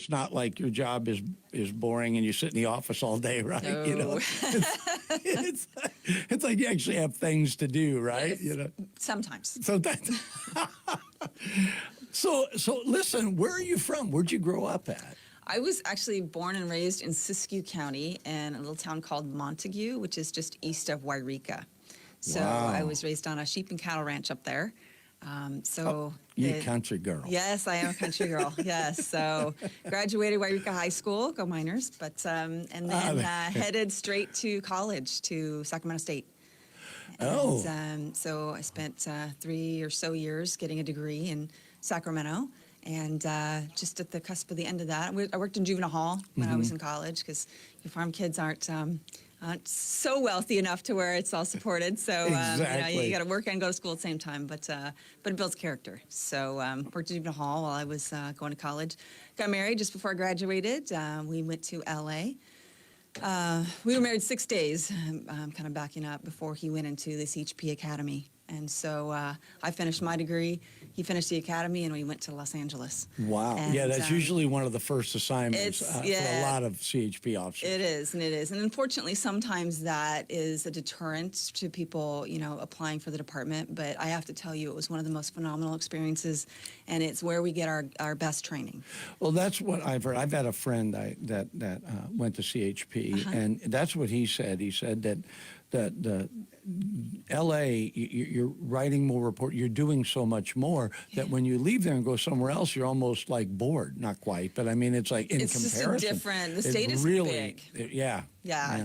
it's not like your job is boring and you sit in the office all day, right? No. You know, it's like you actually have things to do, right? Yes. You know, Sometimes. so that. So listen, where are you from? Where'd you grow up at? I was actually born and raised in Siskiyou County in a little town called Montague, which is just east of Wairika. So Wow. I was raised on a sheep and cattle ranch up there. You country girl. Yes, I am a country girl. Yes, so graduated Wairika High School, go Miners, but and then headed straight to college to Sacramento State. And, so I spent 3 or so years getting a degree in Sacramento, and just at the cusp of the end of that, I worked in juvenile hall when I was in college because your farm kids aren't so wealthy enough to where it's all supported. So exactly. you got to work and go to school at the same time, but it builds character. So worked in juvenile hall while I was going to college. Got married just before I graduated. We went to L.A. We were married 6 days, kind of backing up before he went into the CHP Academy. And so I finished my degree, he finished the academy, and we went to Los Angeles. Wow. And, yeah, that's usually one of the first assignments for a lot of CHP officers. It is. And unfortunately, sometimes that is a deterrent to people, applying for the department. But I have to tell you, it was one of the most phenomenal experiences, and it's where we get our best training. Well, that's what I've heard. I've had a friend that went to CHP, and that's what he said. He said that the L.A., you're writing more report, you're doing so much more that when you leave there and go somewhere else, you're almost like bored. Not quite, but I mean, it's like in comparison. It's just different. The state is really big. Yeah.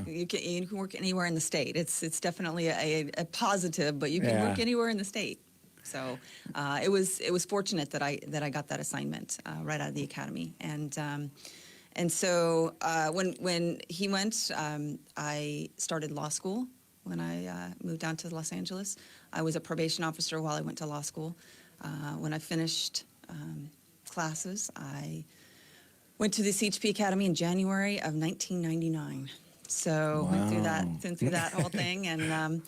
You can work anywhere in the state. It's definitely a positive, but you can work anywhere in the state. So it was fortunate that I got that assignment right out of the academy. And so when he went, I started law school. When I moved down to Los Angeles, I was a probation officer while I went to law school. When I finished classes, I went to the CHP Academy in January of 1999. So went through that whole thing, and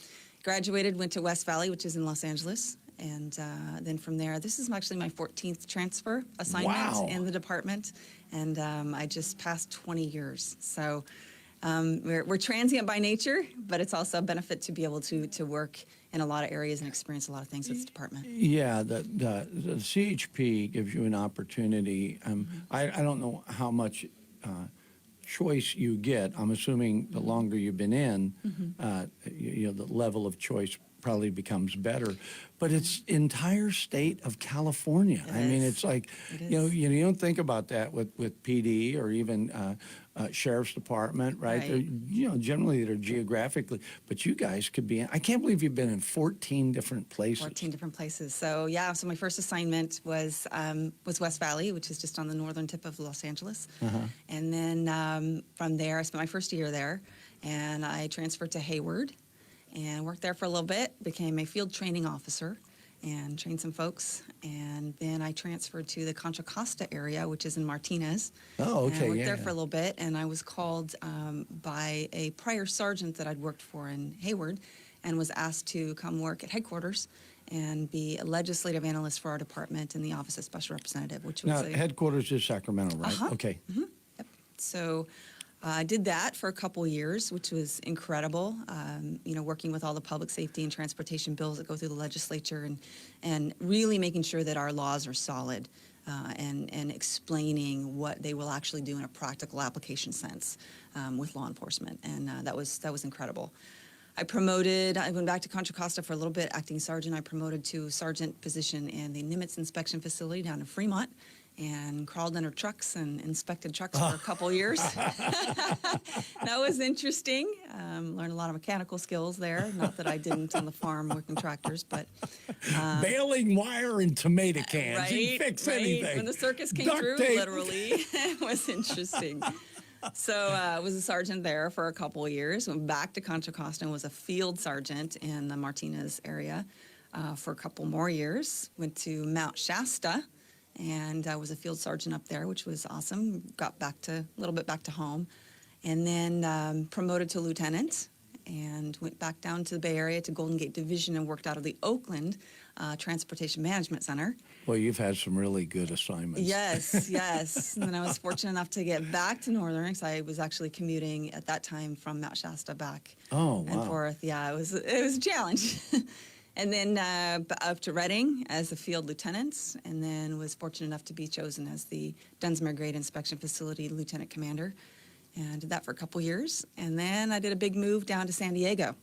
graduated. Went to West Valley, which is in Los Angeles, and then from there, this is actually my 14th transfer assignment in the department, and I just passed 20 years. So. We're transient by nature, but it's also a benefit to be able to work in a lot of areas and experience a lot of things with this department. Yeah, the CHP gives you an opportunity. I don't know how much choice you get. I'm assuming the longer you've been in, the level of choice probably becomes better. But it's entire state of California. I mean, it's like, you don't think about that with PD or even Sheriff's Department, right? Generally they're geographically, but you guys could be in, I can't believe you've been in 14 different places. 14 different places. So so my first assignment was West Valley, which is just on the northern tip of Los Angeles. And then from there, I spent my first year there, and I transferred to Hayward and worked there for a little bit, became a field training officer and trained some folks. And then I transferred to the Contra Costa area, which is in Martinez. Oh, okay, and I worked there for a little bit, and I was called by a prior sergeant that I'd worked for in Hayward, and was asked to come work at headquarters and be a legislative analyst for our department in the Office of Special Representative, which was headquarters is Sacramento, right? Okay. Yep. So I did that for a couple years, which was incredible, working with all the public safety and transportation bills that go through the legislature, and really making sure that our laws are solid, and explaining what they will actually do in a practical application sense with law enforcement. And that was incredible. I went back to Contra Costa for a little bit, acting sergeant. I promoted to sergeant position in the Nimitz inspection facility down in Fremont, and crawled under trucks and inspected trucks for a couple years. That was interesting. Learned a lot of mechanical skills there. Not that I didn't on the farm working tractors, but baling wire and tomato cans. You fix anything. When the circus came through, literally, it was interesting. So I was a sergeant there for a couple of years. Went back to Contra Costa and was a field sergeant in the Martinez area for a couple more years. Went to Mount Shasta, and I was a field sergeant up there, which was awesome. Got a little bit back to home, and then promoted to lieutenant, and went back down to the Bay Area to Golden Gate Division and worked out of the Oakland Transportation Management Center. Well, you've had some really good assignments. Yes, yes. And then I was fortunate enough to get back to Northern because I was actually commuting at that time from Mount Shasta back Oh, and wow. forth. Yeah, it was a challenge. And then up to Reading as a field lieutenant, and then was fortunate enough to be chosen as the Dunsmuir Grade Inspection Facility Lieutenant Commander, and did that for a couple years. And then I did a big move down to San Diego,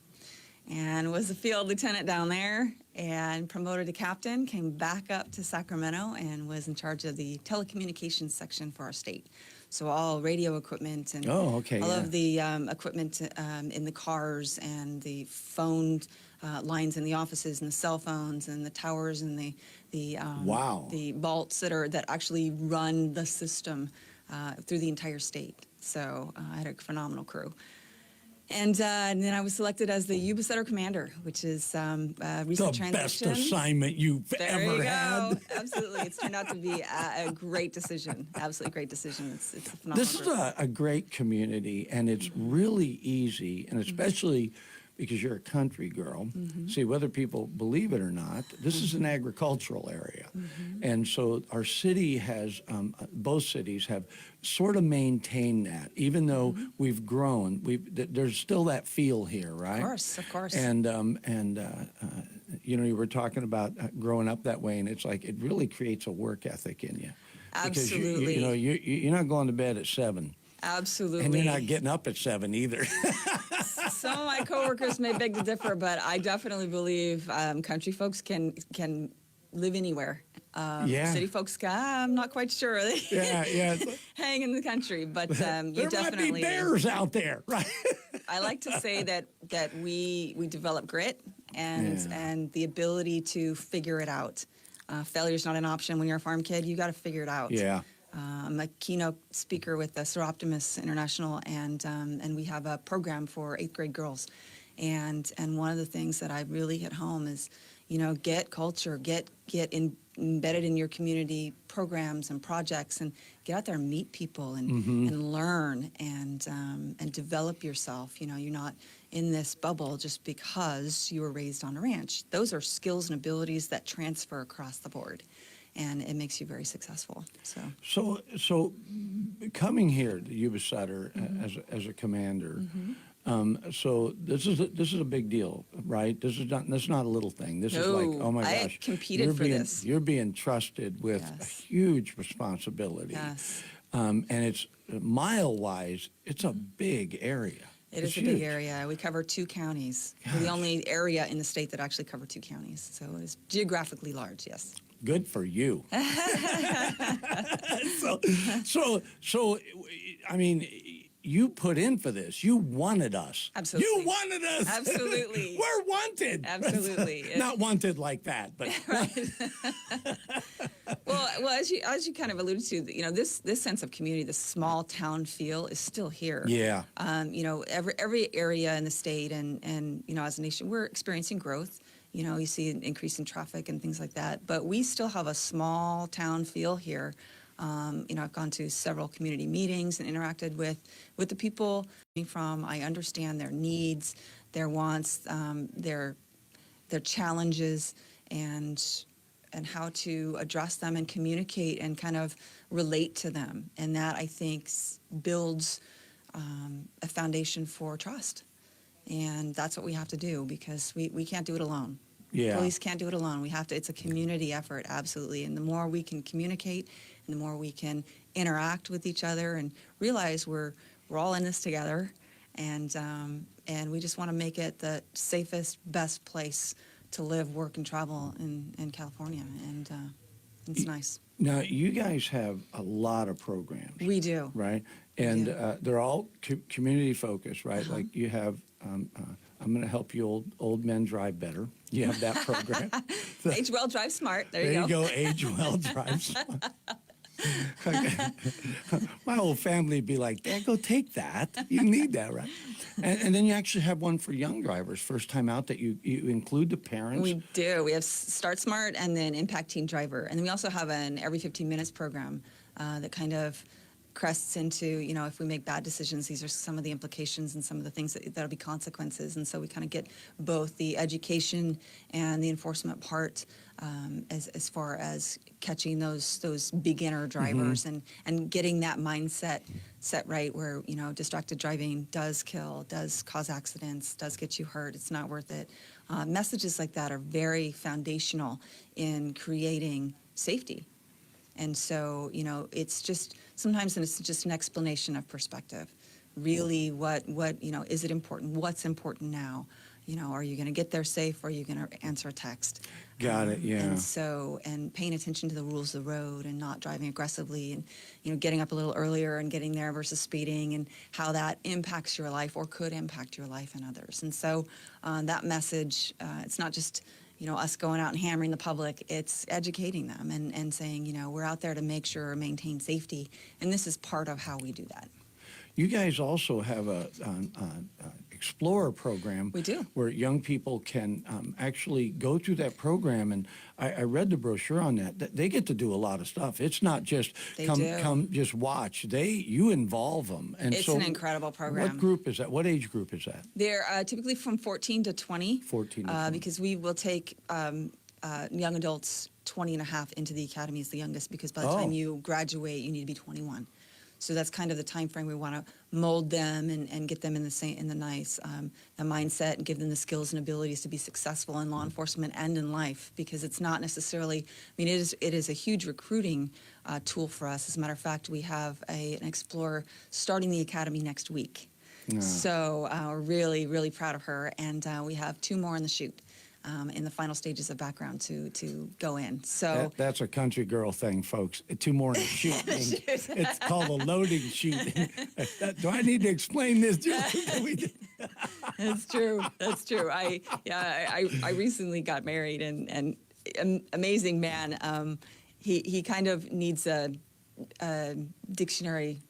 and was a field lieutenant down there, and promoted to captain, came back up to Sacramento, and was in charge of the telecommunications section for our state. So all radio equipment and Oh, okay, all yeah. of the equipment in the cars and the phone lines in the offices and the cell phones and the towers and Wow. the vaults that actually run the system through the entire state. So I had a phenomenal crew. And then I was selected as the Yuba Setter Commander, which is a recent The best transition. assignment you've There ever you go. had. Absolutely. It's turned out to be a great decision. Absolutely great decision. It's a phenomenal This is group. a great community, and it's really easy, and especially because you're a country girl. See, whether people believe it or not, this is an agricultural area. And so our city has, both cities have sort of maintained that. Even though we've grown, there's still that feel here, right? Of course. And you know, you were talking about growing up that way, and it's like it really creates a work ethic in you. Because Absolutely. you know, you're not going to bed at 7. Absolutely. And you're not getting up at 7 either. Some of my coworkers may beg to differ, but I definitely believe country folks can live anywhere. Yeah. City folks, I'm not quite sure. They Yeah. hang in the country, but you There might definitely. be bears out there, right? I like to say that we develop grit and Yeah. and the ability to figure it out. Failure's not an option when you're a farm kid. You got to figure it out. Yeah. I'm a keynote speaker with the Sir Optimus International, and we have a program for 8th grade girls. And one of the things that I really hit home is, you know, get culture, get embedded in your community programs and projects, and get out there and meet people and learn and develop yourself. You know, you're not in this bubble just because you were raised on a ranch. Those are skills and abilities that transfer across the board, and it makes you very successful. So coming here to Yuba Sutter as a commander, so this is a big deal, right? This is not a little thing. This is like, No, oh my I gosh, competed for this. You're being trusted with a Yes. huge responsibility. Yes. And it's mile-wise, it's a big area. It It's is a big huge. area. We cover 2 counties. We're the Gosh. only area in the state that actually cover 2 counties. So it is geographically large, yes. Good for you. so, I mean, you put in for this. You wanted us. Absolutely. You wanted us. Absolutely. We're wanted. Absolutely. Not wanted like that, but Well, as you kind of alluded to, you know, this sense of community, this small town feel is still here. yeah. You know, every area in the state and you know, as a nation, we're experiencing growth. You know, you see an increase in traffic and things like that, but we still have a small town feel here. You know, I've gone to several community meetings and interacted with the people from. I understand their needs, their wants, their challenges, and how to address them and communicate and kind of relate to them. And that, I think, builds a foundation for trust. And that's what we have to do, because we can't do it alone. Yeah. Police can't do it alone. We have to. It's a community effort, absolutely. And the more we can communicate, and the more we can interact with each other, and realize we're all in this together, and we just want to make it the safest, best place to live, work, and travel in California. And it's nice. Now, you guys have a lot of programs. We do. Right? And do. they're all community focused, right? Like you have, I'm going to help you old men drive better. You have that program. Age well, drive smart. There There you you go. go, age well, drive smart. My whole family would be like, Dad, go take that. You need that, right? And then you actually have one for young drivers, first time out, that you include the parents. We do. We have Start Smart and then Impact Teen Driver. And then we also have an every 15 minutes program that kind of crests into, if we make bad decisions, these are some of the implications and some of the things that'll be consequences. And so we kind of get both the education and the enforcement part as far as catching those beginner drivers and getting that mindset set right where, distracted driving does kill, does cause accidents, does get you hurt. It's not worth it. Messages like that are very foundational in creating safety. And so, it's just sometimes it's just an explanation of perspective. Really, what is it important? What's important now? Are you going to get there safe, or are you going to answer a text? Got it, yeah. And so, and paying attention to the rules of the road and not driving aggressively and, getting up a little earlier and getting there versus speeding, and how that impacts your life or could impact your life and others. And so that message, it's not just, us going out and hammering the public, it's educating them and saying, we're out there to make sure, maintain safety. And this is part of how we do that. You guys also have a Explorer program. We do. Where young people can actually go through that program, and I read the brochure on that. They get to do a lot of stuff. It's not just come just watch. You involve them. And it's an incredible program. What group is that? What age group is that? They're typically from 14 to 20. 14 to 20. Because we will take young adults 20 and a half into the academy as the youngest, because by the time you graduate, you need to be 21. So that's kind of the time frame we want to mold them and get them in the mindset, and give them the skills and abilities to be successful in law enforcement and in life, because it's not necessarily, it is a huge recruiting tool for us. As a matter of fact, we have an Explorer starting the academy next week. So we're really, really proud of her, and we have 2 more in the chute. In the final stages of background to go in. So that's a country girl thing, folks. 2 more in the chute. It's called a loading chute. Do I need to explain this? That's true. That's true. I recently got married, and amazing man. He kind of needs a dictionary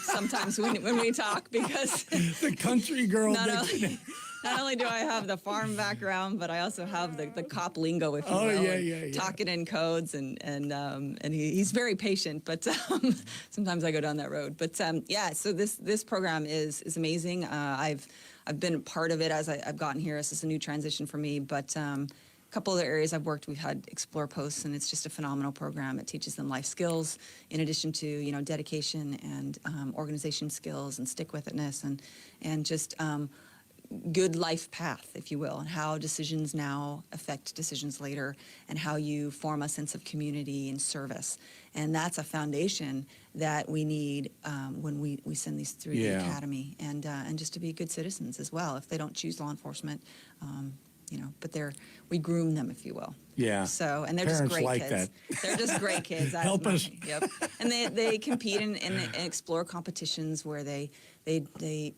sometimes when we talk, because the country girl dictionary. Not only do I have the farm background, but I also have the cop lingo, if you will. Yeah. Talking in codes, and he's very patient, but sometimes I go down that road. But so this program is amazing. I've been a part of it as I've gotten here. This is a new transition for me, but a couple other areas I've worked, we've had Explore posts, and it's just a phenomenal program. It teaches them life skills in addition to dedication and organization skills and stick-with-itness and just good life path, if you will, and how decisions now affect decisions later, and how you form a sense of community and service. And that's a foundation that we need when we send these through the academy, and just to be good citizens as well. If they don't choose law enforcement, but we groom them, if you will. Yeah. So, and they're Parents just great like kids. That. They're just great kids. Help us. Yep. And they compete in Explore competitions where they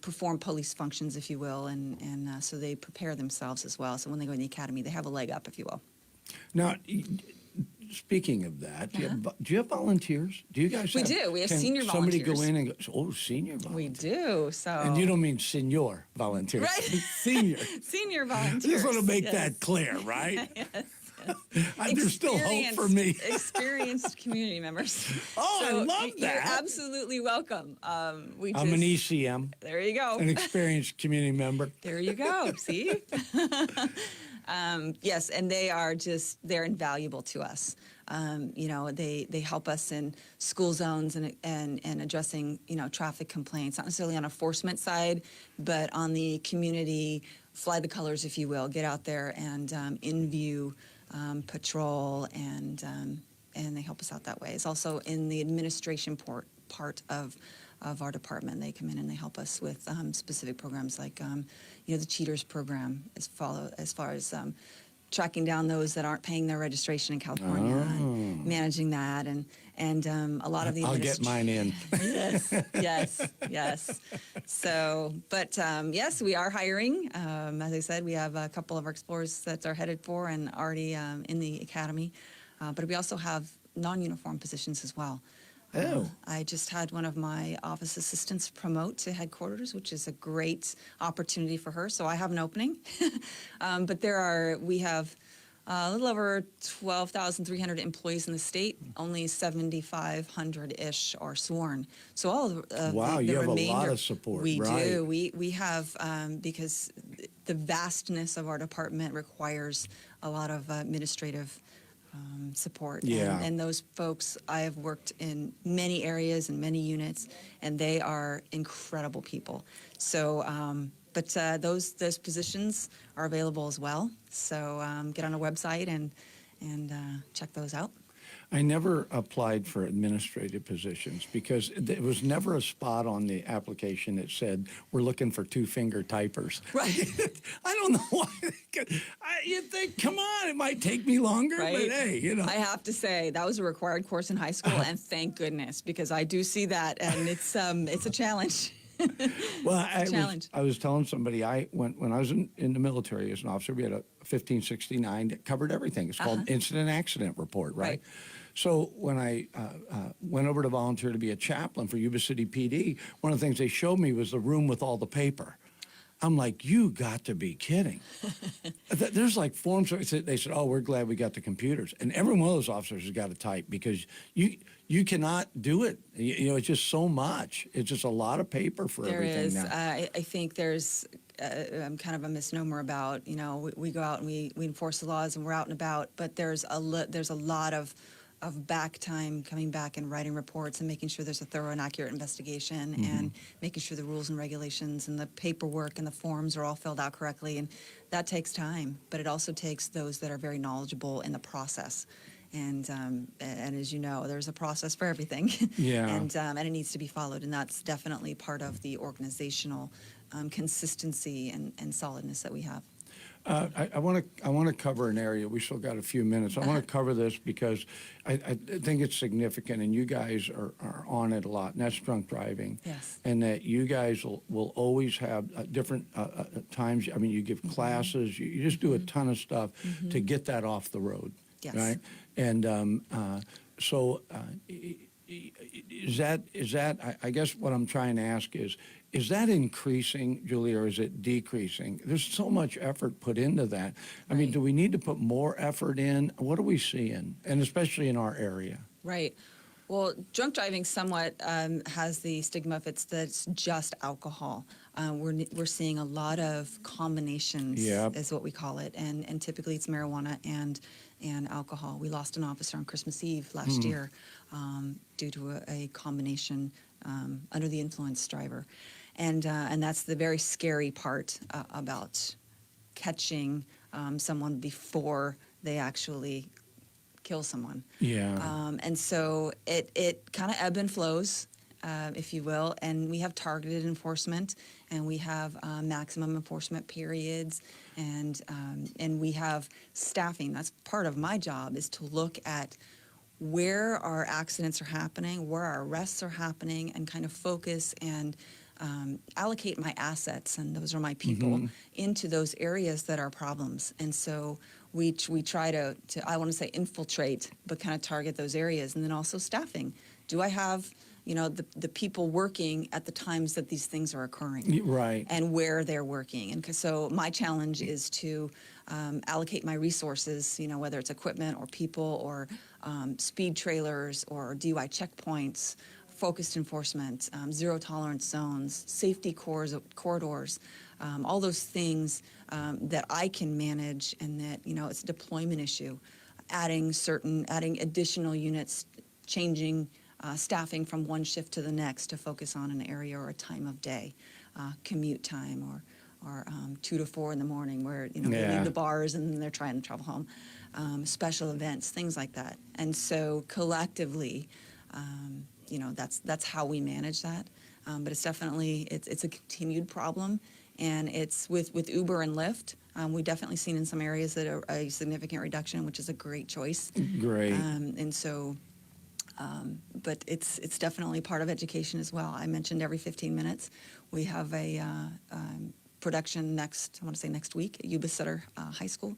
perform police functions, if you will, and so they prepare themselves as well. So when they go in the academy, they have a leg up, if you will. Now, speaking of that, do you have volunteers? Do you guys? We do. We have senior somebody volunteers. Somebody go in and go, senior volunteers. We do. So. And you don't mean senior volunteers, right? Senior. Senior volunteers. I just want to make that clear, right? Yes. There's still hope for me. Experienced community members. Oh, so I love that. You're absolutely welcome. I'm an ECM. There you go. An experienced community member. There you go. See? Yes, and they're invaluable to us. They help us in school zones and addressing, traffic complaints, not necessarily on enforcement side, but on the community, fly the colors, if you will, get out there and in view patrol, and they help us out that way. It's also in the administration part of our department. They come in and they help us with specific programs like, the Cheaters program, as far as tracking down those that aren't paying their registration in California, and managing that, and a lot of the. I'll get mine in. Yes. So, but yes, we are hiring. As I said, we have a couple of our explorers that are headed for and already in the academy, but we also have non-uniform positions as well. Oh. I just had one of my office assistants promote to headquarters, which is a great opportunity for her. So I have an opening. But we have A little over 12,300 employees in the state. Only 7,500-ish are sworn. So all of Wow, the you have a remainder, lot of support, we right. do. We have because the vastness of our department requires a lot of administrative support. Yeah. And those folks, I have worked in many areas and many units, and they are incredible people. So, but those positions are available as well. So get on our website and check those out. I never applied for administrative positions because there was never a spot on the application that said, we're looking for two-finger typers. Right. I don't know why. You'd think, come on, it might take me longer, Right. but hey, you know. I have to say that was a required course in high school, and thank goodness, because I do see that, and it's a challenge. Well, I was telling somebody, when I was in the military as an officer, we had a 1569 that covered everything. It's called Incident Accident Report, right? So when I went over to volunteer to be a chaplain for Yuba City PD, one of the things they showed me was the room with all the paper. I'm like, you got to be kidding. There's like forms. They said, oh, we're glad we got the computers. And every one of those officers has got to type because you cannot do it. You know, it's just so much. It's just a lot of paper for everything now. I think there's kind of a misnomer about, you know, we go out and we enforce the laws and we're out and about, but there's a lot of back time coming back and writing reports and making sure there's a thorough and accurate investigation and making sure the rules and regulations and the paperwork and the forms are all filled out correctly. And that takes time, but it also takes those that are very knowledgeable in the process. And as you know, there's a process for everything. Yeah. and it needs to be followed. And that's definitely part of the organizational consistency and solidness that we have. I want to cover an area. We still got a few minutes. I want to cover this because I think it's significant, and you guys are on it a lot, and that's drunk driving. Yes. And that you guys will always have different times. I mean, you give classes. You just do a ton of stuff to get that off the road. Yes. Right. And so is that? I guess what I'm trying to ask is that increasing, Julie, or is it decreasing? There's so much effort put into that. I mean, do we need to put more effort in? What are we seeing? And especially in our area. Right. Well, drunk driving somewhat has the stigma if that's just alcohol. We're seeing a lot of combinations, is what we call it, and typically it's marijuana and alcohol. We lost an officer on Christmas Eve last year due to a combination under the influence driver. And that's the very scary part about catching someone before they actually kill someone. Yeah. And so it kind of ebb and flows, if you will, and we have targeted enforcement, and we have maximum enforcement periods, and we have staffing. That's part of my job, is to look at where our accidents are happening, where our arrests are happening, and kind of focus and allocate my assets, and those are my people, into those areas that are problems. And so we try to I want to say infiltrate, but kind of target those areas. And then also staffing. Do I have, you know, the people working at the times that these things are occurring? Right. And where they're working. And so my challenge is to allocate my resources, you know, whether it's equipment or people or speed trailers or DUI checkpoints, focused enforcement, zero tolerance zones, safety corridors, all those things that I can manage, and that, you know, it's a deployment issue. Adding additional units, changing staffing from one shift to the next to focus on an area or a time of day, commute time, or 2 to 4 in the morning, where, you know, they leave the bars and then they're trying to travel home, special events, things like that. And so collectively, you know, that's how we manage that. But it's definitely it's a continued problem, and it's with Uber and Lyft. We've definitely seen in some areas that are a significant reduction, which is a great choice. Great. And so, but it's definitely part of education as well. I mentioned every 15 minutes we have a production next week at Yuba Sutter High School,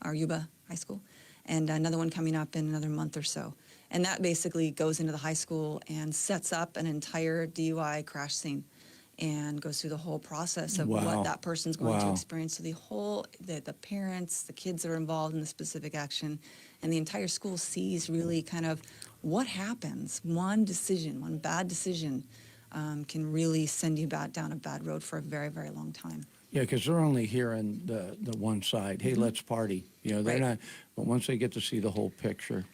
or Yuba High School, and another one coming up in another month or so. And that basically goes into the high school and sets up an entire DUI crash scene. and goes through the whole process of Wow. what that person's going to Wow. experience. So the parents, the kids that are involved in the specific action, and the entire school sees really kind of what happens. One decision, one bad decision, can really send you down a bad road for a very, very long time. Yeah, because they're only hearing the one side. Hey, let's party. You know, they're Right. not. But once they get to see the whole picture,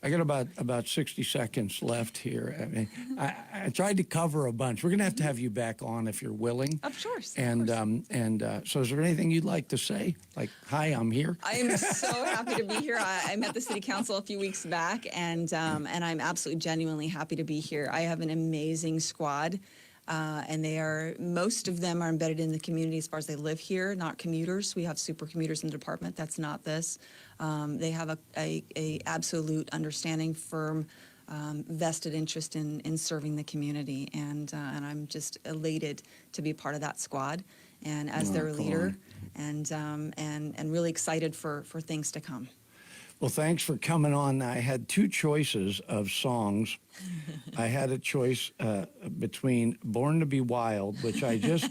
I got about 60 seconds left here. I mean, I tried to cover a bunch. We're gonna have you back on if you're willing. Of course. And so, is there anything you'd like to say? Like, hi, I'm here. I am so happy to be here. I met the city council a few weeks back, and I'm absolutely genuinely happy to be here. I have an amazing squad, and most of them are embedded in the community as far as they live here, not commuters. We have super commuters in the department. That's not this. They have a absolute understanding, firm, vested interest in serving the community, and I'm just elated to be part of that squad, and as their come leader, and really excited for things to come. Well, thanks for coming on. I had two choices of songs. I had a choice between "Born to Be Wild," which I just